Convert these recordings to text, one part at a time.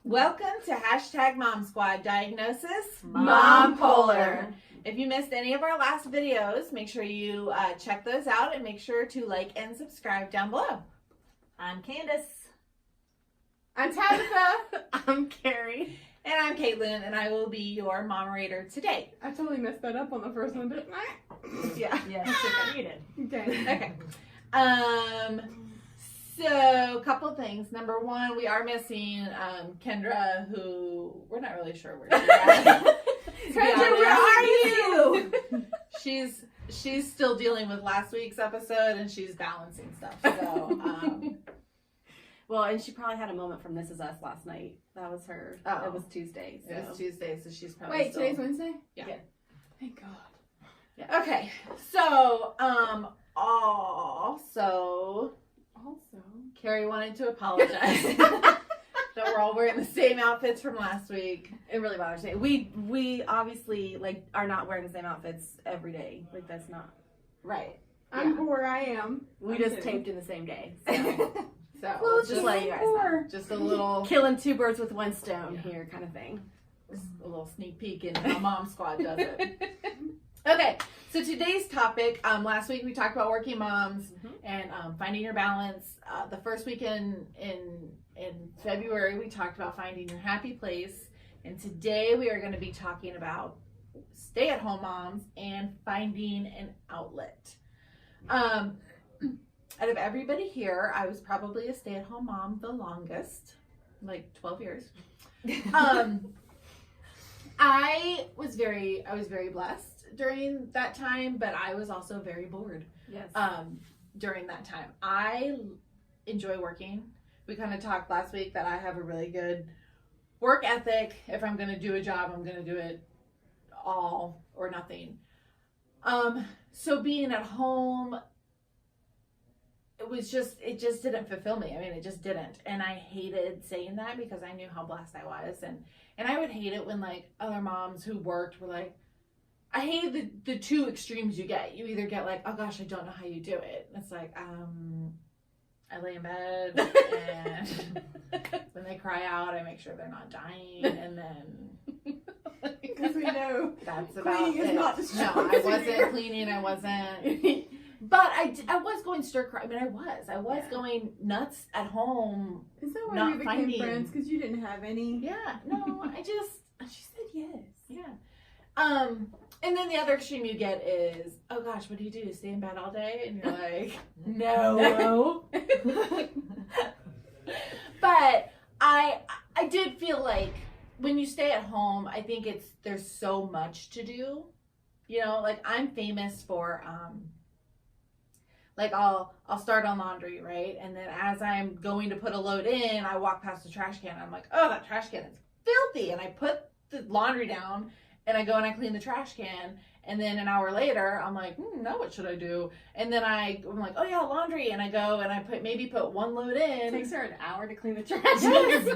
Welcome to hashtag Mom Squad. Diagnosis Mom Polar. If you missed any of our last videos, make sure you check those out and make sure to like and subscribe down below. I'm Candace. I'm Tabitha. I'm Carrie. And I'm Caitlin, and I will be your moderator today. I totally messed that up on the first one, didn't I? Yeah. Yes, you did. Okay. Okay. So a couple things. Number one, we are missing Kendra, who we're not really sure where she's at. Kendra, where are you? She's still dealing with last week's episode, and she's balancing stuff. So Well, and she probably had a moment from This Is Us last night. That was her. Oh. It was Tuesday. So. it was Tuesday, so she's probably Wait, still... today's Wednesday? Yeah. Thank God. Okay. So also Carrie wanted to apologize that we're all wearing the same outfits from last week. It really bothers me. We obviously are not wearing the same outfits every day. Like that's not Right. I'm poor, I am. We I'm just kidding. taped in the same day. So. So Well, just letting you guys know. poor. just a little Killing two birds with one stone here kind of thing. sneak peek into how Mom Squad does it. Okay, so today's topic, last week we talked about working moms and finding your balance. The first week in February we talked about finding your happy place, and today we are going to be talking about stay-at-home moms and finding an outlet. Out of everybody here, I was probably a stay-at-home mom the longest, like 12 years. I was very blessed during that time, but I was also very bored Yes. during that time. I enjoy working. We kind of talked last week that I have a really good work ethic. If I'm going to do a job, I'm going to do it all or nothing. So being at home, it just didn't fulfill me. I mean, it just didn't. And I hated saying that because I knew how blessed I was. And I would hate it when like other moms who worked were like, I hated the two extremes you get. You either get like, oh gosh, I don't know how you do it. And it's like, I lay in bed and when they cry out, I make sure they're not dying. And then Because we know that's about cleaning it. is not the No, strongest I wasn't here. cleaning. I wasn't. But I was going stir cry. I mean, I was Yeah. going nuts at home. Is that why Not we became finding- friends? Because you didn't have any? Yeah, no, She said yes. yeah. And then the other extreme you get is, oh gosh, what do you do? Stay in bed all day? And you're like, no. But I did feel like when you stay at home, I think there's so much to do. You know, like I'm famous for, like I'll start on laundry, right? And then as I'm going to put a load in, I walk past the trash can. And I'm like, oh, that trash can is filthy. And I put the laundry down and I go and I clean the trash can. And then an hour later, I'm like, now what should I do? And then I'm like, oh yeah, laundry. And I go and I put one load It in. takes her an hour to clean the trash. Yes.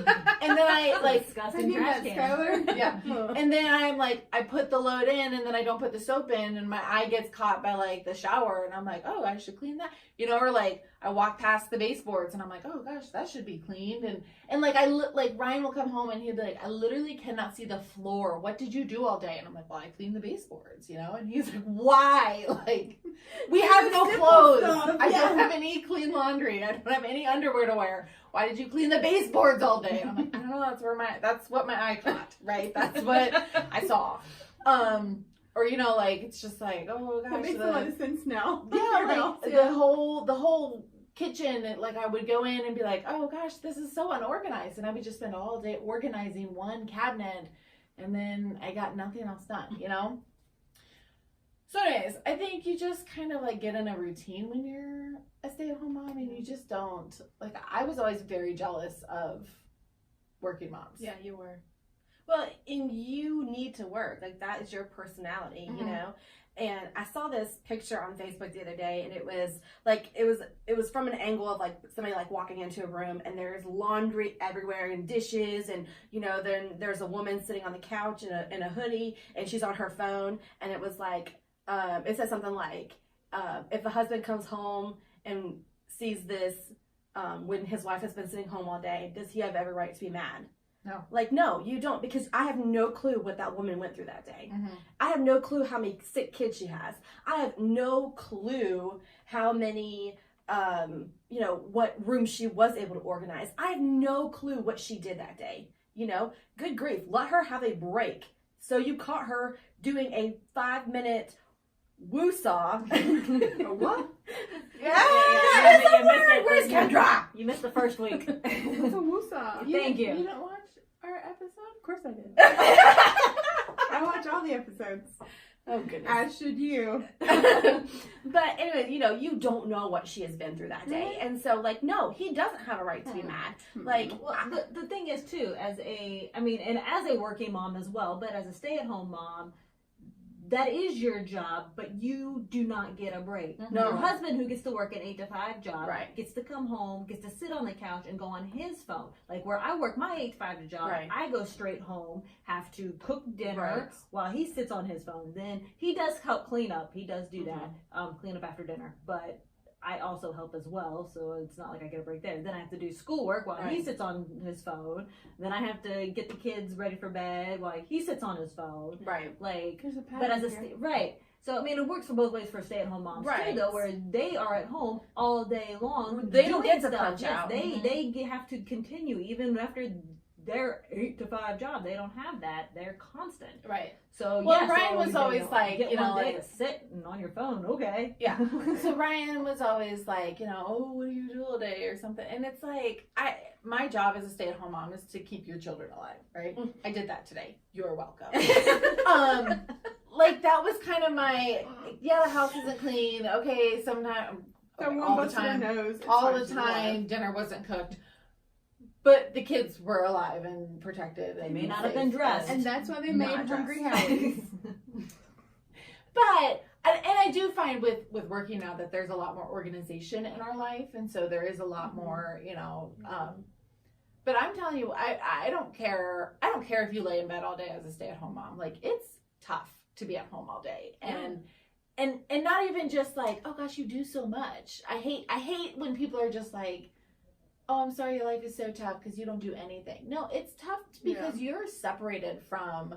And then I like, disgusting Have you trash met can. Skylar? yeah. Oh. And then I'm like, I put the load in and then I don't put the soap in and my eye gets caught by like the shower and I'm like, oh, I should clean that. You know, or like I walk past the baseboards and I'm like, oh gosh, that should be cleaned. And like like Ryan will come home and he'll be like, I literally cannot see the floor. What did you do all day? And I'm like, well, I cleaned the baseboards, you know? And he's like, why? Like, we have no Simple clothes. stuff, I yeah. don't have any clean laundry. I don't have any underwear to wear. Why did you clean the baseboards all day? And I'm like, I don't know. That's what my eye caught, right? That's what I saw. Or you know, like it's just like, oh gosh, That makes a lot of sense now. yeah, Your like house, the whole kitchen. Like I would go in and be like, oh gosh, this is so unorganized, and I would just spend all day organizing one cabinet, and then I got nothing else done, you know. So, anyways, I think you just kind of like get in a routine when you're a stay-at-home mom, and you just don't like. I was always very jealous of working moms. Yeah, you were. Well, and you need to work. Like, that is your personality, you Mhm. know? And I saw this picture on Facebook the other day, and it was like, it was from an angle of like somebody like walking into a room and there's laundry everywhere and dishes, and you know, then there's a woman sitting on the couch in a hoodie and she's on her phone, and it was like, it said something like, if a husband comes home and sees this when his wife has been sitting home all day, does he have every right to be mad? No. Like, no, you don't, because I have no clue what that woman went through that day. Mm-hmm. I have no clue how many sick kids she has. I have no clue how many, what room she was able to organize. I have no clue what she did that day. Good grief, let her have a break. So you caught her doing a 5-minute woo-saw. A what? That is a word. Where's Kendra? You missed the first week. It's a woosah. Thank you. You don't watch our episode? Of course I did. I watch all the episodes. Oh, goodness. As should you. But anyway, you don't know what she has been through that day. And so, no, he doesn't have a right to be mad. Like, Well, the thing is too, as a working mom as well, but as a stay-at-home mom, that is your job, but you do not get a break. No. Your husband, who gets to work an 8-to-5 job, Right. gets to come home, gets to sit on the couch and go on his phone. Like where I work my 8-to-5 job, Right. I go straight home, have to cook dinner Right. while he sits on his phone. Then he does help clean up. He does do that, clean up after dinner. But I also help as well, so it's not like I get a break there. Then I have to do schoolwork while he Right. sits on his phone. Then I have to get the kids ready for bed while he sits on his phone. right. Like, There's a but as a pattern here. right. So it works for both ways for stay-at-home moms Right. too, though, where they are at home all day long. They don't doing get to stuff. punch Yes, out. They have to continue even after their 8-to-5 job. They don't have that. They're constant. Right. So Well, yeah, Ryan so, was always like, get one day like- to sit and on your phone. Okay. Yeah. So Ryan was always like, oh, what do you do all day or something? And it's like, my job as a stay-at-home mom is to keep your children alive, right? I did that today. You're welcome. That was kind of my, the house isn't clean. Okay, sometimes, Someone all the busted their time, nose. It's all fine, the she's alive. time, dinner wasn't cooked. But the kids were alive and protected. They and may not have safe. been dressed. And that's why they Not made Hungry dressed. Howie's. But and I do find with working now that there's a lot more organization in our life, and so there is a lot more, but I'm telling you, I don't care. I don't care if you lay in bed all day as a stay-at-home mom. Like, it's tough to be at home all day, and not even just like, oh gosh, you do so much. I hate when people are just like, oh, I'm sorry, your life is so tough because you don't do anything. No, it's tough because you're separated from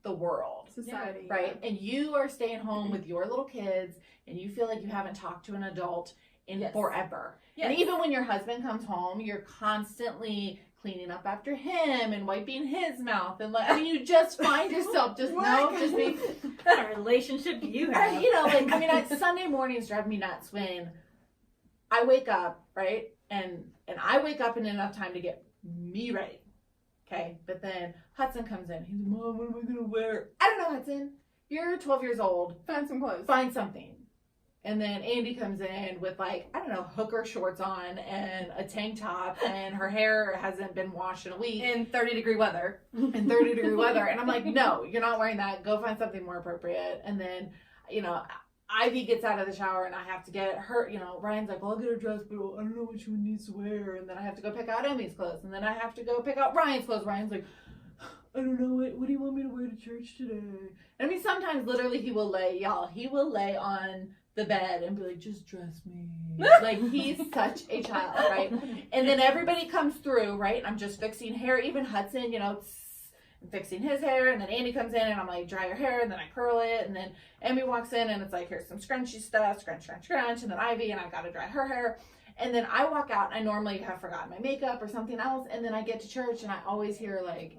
the world. Society. Right? And you are staying home with your little kids and you feel like you haven't talked to an adult in Yes. forever. Yes. And even when your husband comes home, you're constantly cleaning up after him and wiping his mouth. And you just find yourself just, just being, What kind of relationship do you have? Sunday mornings drive me nuts when I wake up, right? And I wake up in enough time to get me ready. Okay, but then Hudson comes in. He's like, Mom, what am I gonna wear? I don't know, Hudson. You're 12 years old. Find some clothes. Find something. And then Andy comes in with hooker shorts on and a tank top, and her hair hasn't been washed in a week. In 30-degree weather. In 30-degree weather. And I'm like, no, you're not wearing that. Go find something more appropriate. And then, Ivy gets out of the shower and I have to get her, Ryan's like, well, I'll get her dressed, but I don't know what she needs to wear. And then I have to go pick out Emmy's clothes. And then I have to go pick out Ryan's clothes. Ryan's like, I don't know, what do you want me to wear to church today? And sometimes literally he will lay on the bed and be like, just dress me. Like, he's such a child, right? And then everybody comes through, right? I'm just fixing hair. Even Hudson, I'm fixing his hair, and then Andy comes in and I'm like, dry your hair, and then I curl it, and then Emmy walks in and it's like, here's some scrunchy stuff, scrunch, and then Ivy, and I've got to dry her hair. And then I walk out, and I normally have forgotten my makeup or something else, and then I get to church and I always hear like,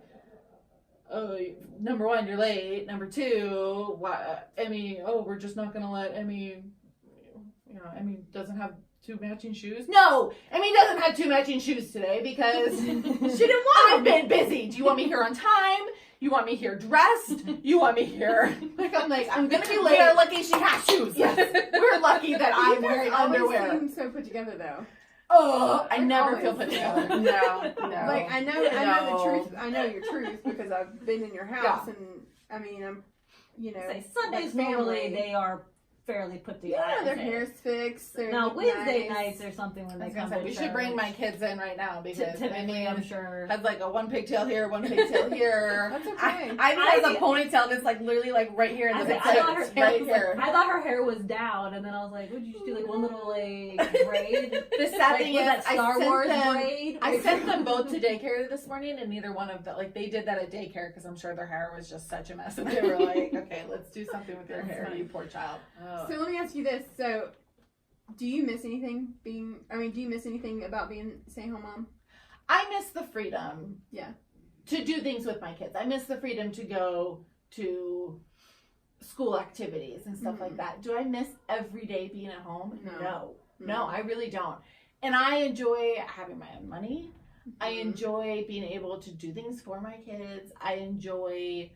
oh, number one, you're late. Number two, Emmy, we're just not going to let Emmy, Emmy doesn't have 2 matching shoes. No, Emmy doesn't have 2 matching shoes today because she didn't want. I've been busy. Do you want me here on time? You want me here dressed? You want me here? I'm gonna be late. We're lucky she has shoes. Yes, we're lucky that I'm You wearing guys always underwear. seem so put together, though. Oh, I never Always. feel put together. No. Like, I know No. the truth. I know your truth because I've been in your house, and I'm, Say Sundays like family. normally they are fairly put together. Yeah, their hair's fixed. Now look Wednesday nice. nights or something when I they was gonna come say, to we should bring church. my kids in right now because Typically, I'm sure. has like a one pigtail here, one pigtail here. That's I, okay. I has a ponytail and it's like literally like right here in the I middle. thought her hair right was here. I thought her hair was down, and then I was like, "Would you just do like one little like braid?" The sad Like, thing was is, that Star Wars braid? I sent them both to daycare this morning, and neither one of them, like, they did that at daycare because I'm sure their hair was just such a mess. And they were like, okay, let's do something with your That's hair, funny. you poor child. So let me ask you this. So, do you miss anything do you miss anything about being a stay-at-home mom? I miss the freedom. Yeah. To do things with my kids. I miss the freedom to go to school activities and stuff like that. Do I miss every day being at home? No. No, I really don't. And I enjoy having my own money. I Mhm. enjoy being able to do things for my kids. I enjoy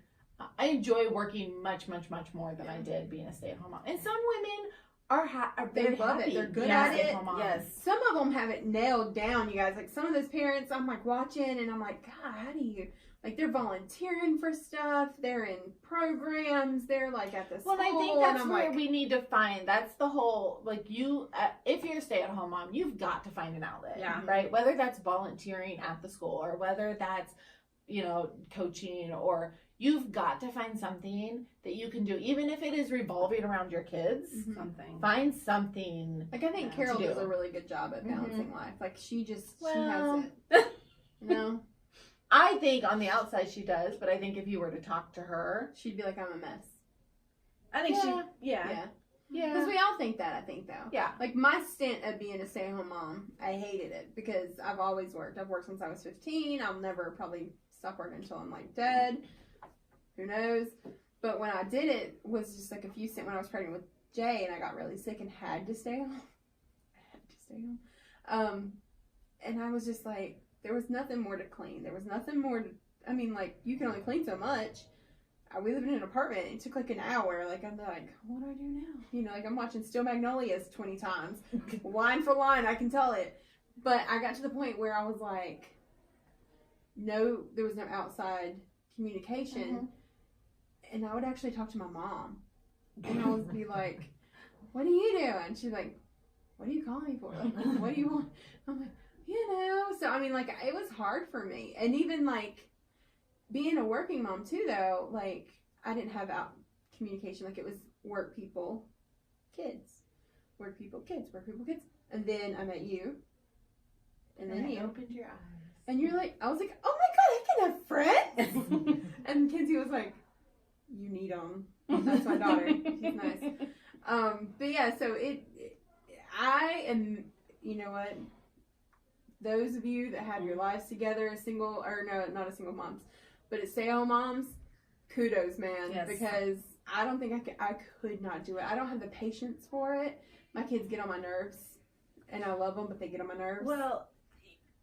working much more than I did being a stay-at-home mom. And some women are They very love it. happy They're good being at a it. stay-at-home mom. Yes. Some of them have it nailed down, you guys. Like some of those parents, I'm like watching and I'm like, God, how do you? Like they're volunteering for stuff. They're in programs. They're like at the school. Well, I think and that's I'm where like, we need to find. That's the whole, like, you, if you're a stay-at-home mom, you've got to find an outlet, Yeah. right? Whether that's volunteering at the school or whether that's, coaching, or you've got to find something that you can do, even if it is revolving around your kids. Mhm. Something. Find something. Like I think to Carol do. does a really good job at balancing life. Like she Well, has it. No, I think on the outside she does, but I think if you were to talk to her, she'd be like, I'm a mess. I think Yeah. Yeah, because we all think that. I think though. Yeah. Like my stint of being a stay-at-home mom, I hated it because I've always worked. I've worked since I was 15. I'll never probably stop working until I'm like dead. Who knows? But when I did it was just like a few cents when I was pregnant with Jay and I got really sick and had to stay home. I had to stay home. And I was just like, there was nothing more to clean. There was nothing more to, I mean, like, you can only clean so much. We lived in an apartment. It took like an hour. Like, I'm like, what do I do now? Like, I'm watching Still Magnolias 20 times. Line for line, I can tell it. But I got to the point where I was like, no, there was no outside communication. And I would actually talk to my mom. And I would be like, what are you doing? She's like, what are you calling me for? Like, what do you want? I'm like, So, I mean, like, it was hard for me. And even, like, being a working mom, too, though, like, I didn't have out communication. Like, it was work people, kids. Work people, kids. Work people, kids. And then I met you. And then you. opened your eyes. And you're like, I was like, oh my God, I can have friends. And Kinsey was like, you need them. That's my daughter. She's nice. But yeah, so I am, you know what? Those of you that have your lives together as single, or no, not as single moms, but as stay-at-home moms, kudos, man. Yes. Because I don't think I could not do it. I don't have the patience for it. My kids get on my nerves, and I love them, but they get on my nerves. Well,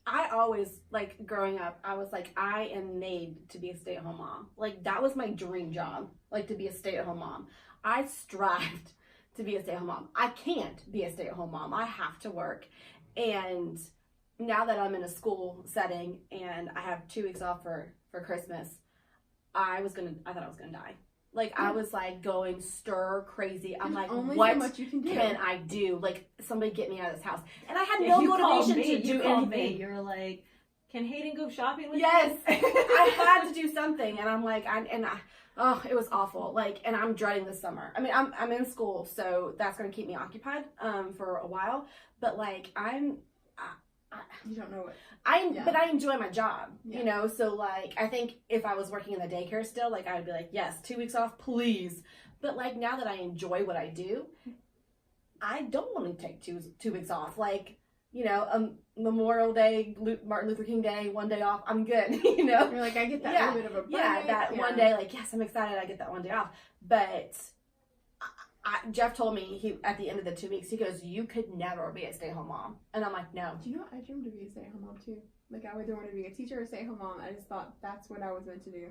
I always, like, growing up, I was like, I am made to be a stay-at-home mom. Like, that was my dream job, like, to be a stay-at-home mom. I strived to be a stay-at-home mom. I can't be a stay-at-home mom. I have to work. And now that I'm in a school setting and I have 2 weeks off for Christmas, I thought I was gonna die. Like, I was, like, going stir crazy. I'm There's like, only what so much you can do. can I do? Like, somebody get me out of this house. And I had Yeah, no you called motivation me. to You do called me. anything. You're like, can Hayden go shopping with Yes, you? I had to do something, and I'm like, it was awful. Like, and I'm dreading this summer. I mean, I'm in school, so that's gonna keep me occupied for a while. But like, You don't know what. but I enjoy my job, Yeah. you know. So like, I think if I was working in the daycare still, like, I would be like, yes, 2 weeks off, please. But like, now that I enjoy what I do, I don't want to take two weeks off. Like, you know, Memorial Day, Martin Luther King Day, 1 day off, I'm good, you know? You're like, I get that Yeah. little bit of a break. Yeah, that one day, like, yes, I'm excited I get that 1 day off. But Jeff told me, at the end of the 2 weeks, he goes, you could never be a stay-at-home mom. And I'm like, no. Do you know, I dreamed to be a stay-at-home mom too. Like, I either wanted to be a teacher or a stay-at-home mom. I just thought that's what I was meant to do.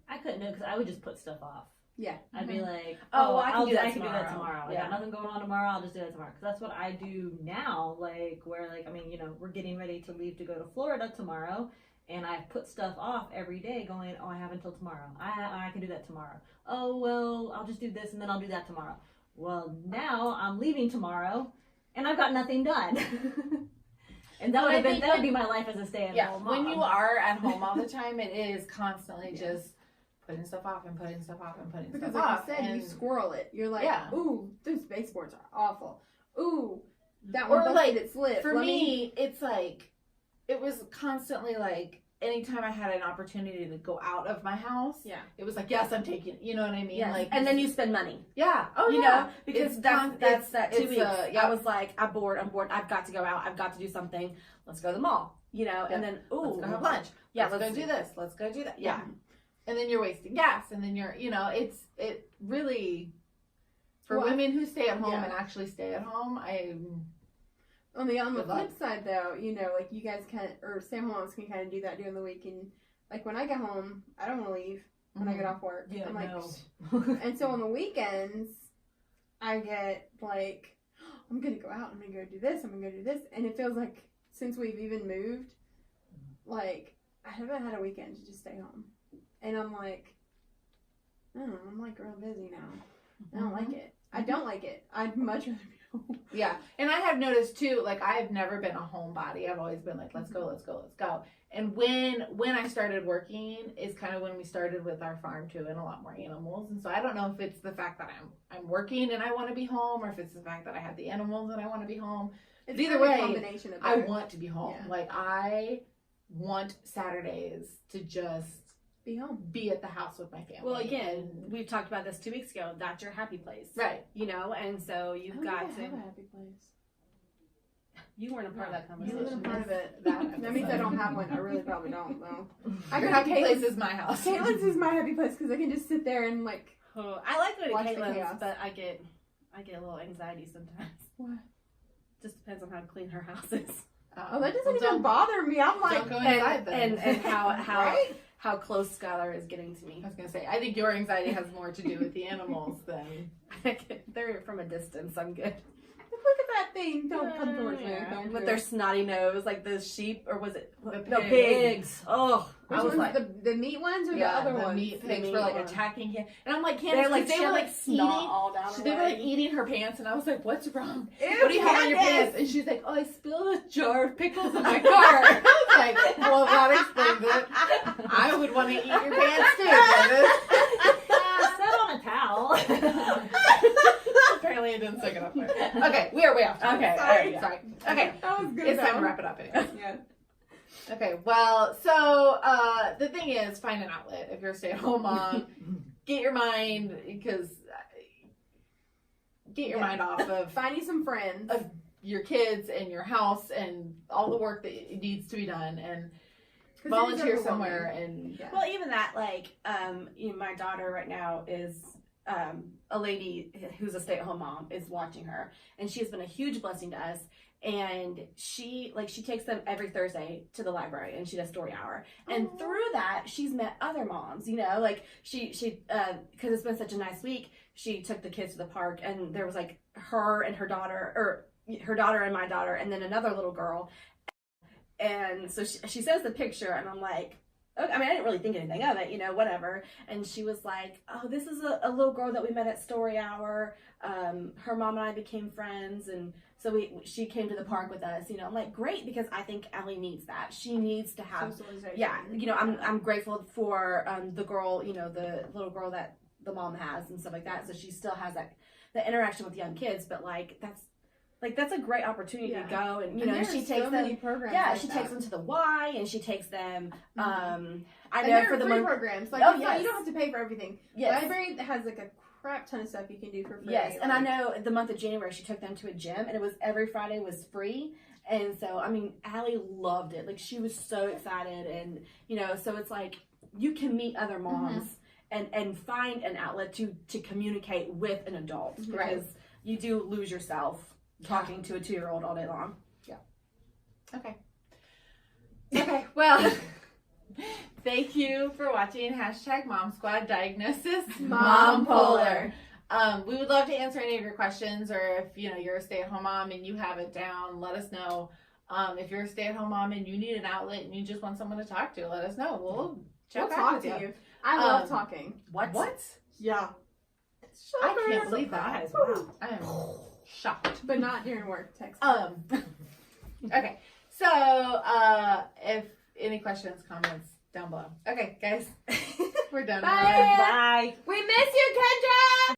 I couldn't do it because I would just put stuff off. Yeah. I'd be like, Oh, I can I'll do that I can do that tomorrow. tomorrow. I Yeah. got nothing going on tomorrow. I'll just do that tomorrow. Because that's what I do now. Like, where, like, I mean, you know, we're getting ready to leave to go to Florida tomorrow. And I put stuff off every day going, oh, I have until tomorrow. I can do that tomorrow. Oh, well, I'll just do this and then I'll do that tomorrow. Well, now I'm leaving tomorrow, and I've got nothing done. And that Well, would be my life as a stay-at-home Yeah, mom. when you are at home all the time, it is constantly just putting stuff off and putting stuff off and putting Because stuff like off. you said, and you squirrel it. You're like, Yeah. ooh, those baseboards are awful. Ooh, that Or, one busted like, its lip. for me, it's like, it was constantly like, anytime I had an opportunity to go out of my house, Yeah. it was like, yes, I'm taking it. You know what I mean? Yes. Like, And then you spend money. yeah. Oh, you yeah. know, because It's that's that 2 it's, weeks. yeah. I was like, I'm bored. I've got to go out. I've got to do something. Let's go to the mall. You know, Yeah. and then Let's go have lunch. Yeah, let's go do this. Let's go do that. Yeah. And then you're wasting gas, and then you're, it really, for Well, women who stay at home yeah. and actually stay at home, On the Good luck. flip side, though, like you guys or stay-at-home moms can kind of do that during the week. And like when I get home, I don't want to leave when I get off work. Yeah, I'm like, no. and so on the weekends, I get like, I'm gonna go out. I'm gonna go do this. I'm gonna go do this. And it feels like since we've even moved, like I haven't had a weekend to just stay home. And I'm like, I don't know, I'm like real busy now. I don't like it. I don't like it. I'd much rather be home. Yeah, and I have noticed too, like I've never been a homebody. I've always been like, let's go, let's go, let's go. And when I started working is kind of when we started with our farm too, and a lot more animals. And so I don't know if it's the fact that I'm working and I want to be home, or if it's the fact that I have the animals and I want to be home. It's Either kind of a way, combination of I both. want to be home. Yeah. Like I want Saturdays to just Be home. be at the house with my family. Well, again, we've talked about this 2 weeks ago. That's your happy place, right. You know, and so you've I got don't to. have a happy place. You weren't a part of that You conversation. wasn't part of it. That That means I don't have one. I really probably don't, though. I Your got happy place Caitlin's. is my house. Caitlin's is my happy place because I can just sit there and like. Oh, I like going Watch to the Caitlin's, chaos. but I get a little anxiety sometimes. What? Just depends on how clean her house is, Oh, that doesn't Well, even bother me. I'm like, don't go inside then. and how right? how close Skylar is getting to me. I was gonna say, I think your anxiety has more to do with the animals than. They're from a distance. I'm good. Look at that thing. Don't come towards me. Yeah, Don't with do their it. snotty nose, like the sheep, or was it The no pig. pigs? Oh, Which I was ones? like, the meat ones or Yeah, the other the ones? meat The pigs meat were like ones. attacking him, and I'm like, they Candace, were like, they were like snot eating. all down. her They were like leg. eating her pants, and I was like, "What's wrong? Ew, What do you have on your Candace! pants?" And she's like, "Oh, I spilled a jar of pickles in my car." I was like, "Well, that explains it. I would want to eat your pants too, Candace." Set on a towel. Apparently, it didn't stick enough there. Okay, we are way off. topic. Okay, sorry, yeah. sorry. Okay, That was good. it's time though. to wrap it up anyway. Yeah. Okay, well, so the thing is, find an outlet if you're a stay-at-home mom. Get your mind, because get your Yeah. mind off of Find you some friends. your kids and your house and all the work that needs to be done, and 'Cause it is volunteer overwhelming. somewhere. And Yeah. Well, even that, like, my daughter right now is a lady who's a stay-at-home mom is watching her, and she has been a huge blessing to us. And she takes them every Thursday to the library, and she does story hour. And Aw. through that, she's met other moms. You know, like she because it's been such a nice week. She took the kids to the park, and there was like her and her daughter, or her daughter and my daughter, and then another little girl. And so she says the picture, and I'm like, okay. I mean, I didn't really think anything of it, you know, whatever. And she was like, oh, this is a little girl that we met at story hour. Her mom and I became friends, and so she came to the park with us. You know, I'm like, great, because I think Ellie needs that. She needs to have, Socialization. yeah. You know, I'm grateful for the girl, you know, the little girl that the mom has and stuff like that. So she still has that interaction with young kids, but that's a great opportunity Yeah. to go, and you And know, there's she so takes many them. programs. Yeah, like she that. takes them to the Y, and she takes them. I And know there for are the free month. programs. Like, Oh, it's not- yes. you don't have to pay for everything. Yes, Library has like a crap ton of stuff you can do for free. yes, and I like- know the month of January she took them to a gym, and it was every Friday was free. And so, I mean, Allie loved it. Like, she was so excited, and you know, so it's like you can meet other moms and find an outlet to communicate with an adult, because Right. you do lose yourself talking to a 2-year-old all day long. okay, okay, well. Thank you for watching #Mom Squad Diagnosis Mom Polar. We would love to answer any of your questions, or if you're a stay-at-home mom and you have it down, let us know. If you're a stay-at-home mom and you need an outlet and you just want someone to talk to, let us know. We'll chat We'll back talk with to you. you. I love talking. What? What? Yeah. I can't believe that. Surprise, wow. I am shocked. But not during work text. Okay. So, if any questions, comments down below. Okay, guys, we're done. Bye. Bye. We miss you, Kendra!